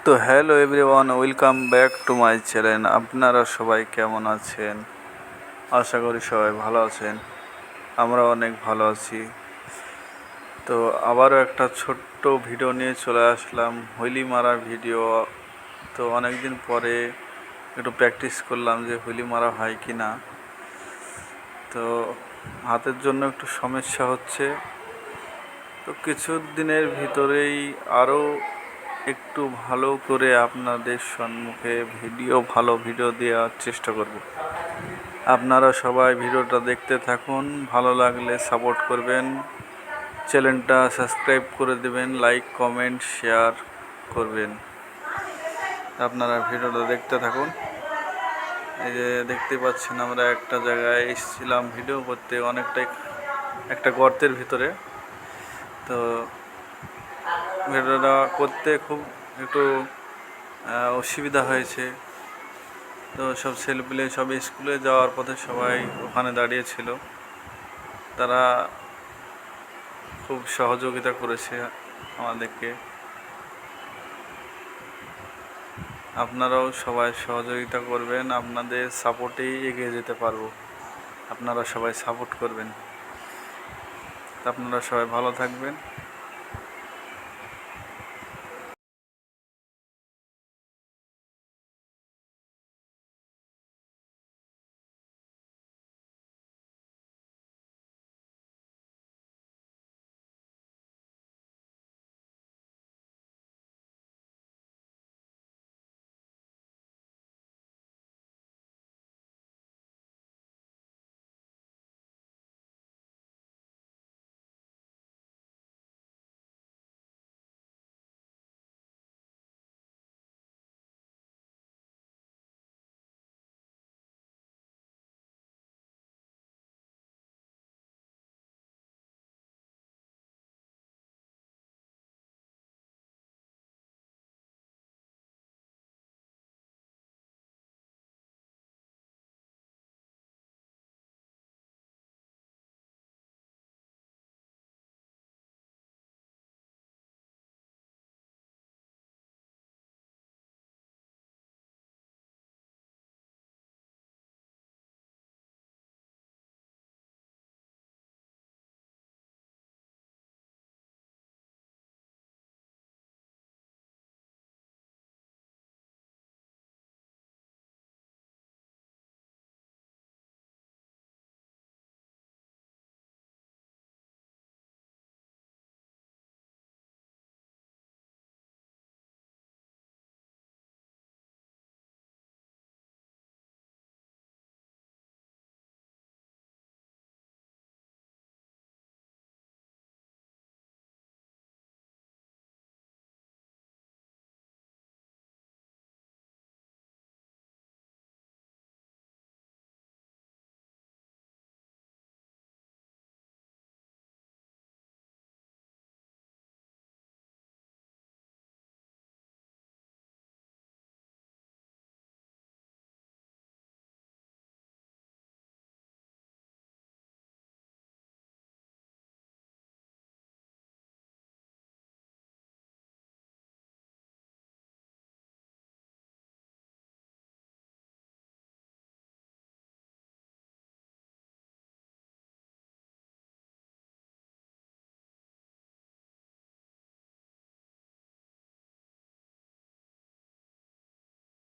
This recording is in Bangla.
তো hello everyone, welcome back to my channel. আপনারা সবাই কেমন আছেন? আশা করি সবাই ভালো আছেন। আমরা অনেক ভালো আছি। তো আবারও একটা ছোট্ট ভিডিও নিয়ে চলে আসলাম, হুইলি মারার ভিডিও। তো অনেক দিন পরে একটু প্র্যাকটিস করলাম যে হুইলি মারা হয় কি না। তো হাতের জন্য একটু সমস্যা হচ্ছে। তো কিছু দিনের ভিতরেই আরও একটু ভালো করে আপনাদের সম্মুখে ভালো ভিডিও দেওয়ার চেষ্টা করব। আপনারা সবাই ভিডিওটা দেখতে থাকুন, ভালো লাগলে সাপোর্ট করবেন, চ্যানেলটা সাবস্ক্রাইব করে দেবেন, লাইক কমেন্ট শেয়ার করবেন। আপনারা ভিডিওটা দেখতে থাকুন। এই যে দেখতে পাচ্ছেন, আমরা একটা জায়গায় এসেছিলাম ভিডিও করতে, অনেকটাই একটা গর্তের ভিতরে। তো ভিডিওটা করতে খুব একটু অসুবিধা হয়েছে। তো সব ছেলেপিলে সব স্কুলে যাওয়ার পথে সবাই ওখানে দাঁড়িয়েছিল। তারা খুব সহযোগিতা করেছে আমাদেরকে। আপনারাও সবাই সহযোগিতা করবেন, আপনাদের সাপোর্টেই এগিয়ে যেতে পারবো। আপনারা সবাই সাপোর্ট করবেন। আপনারা সবাই ভালো থাকবেন।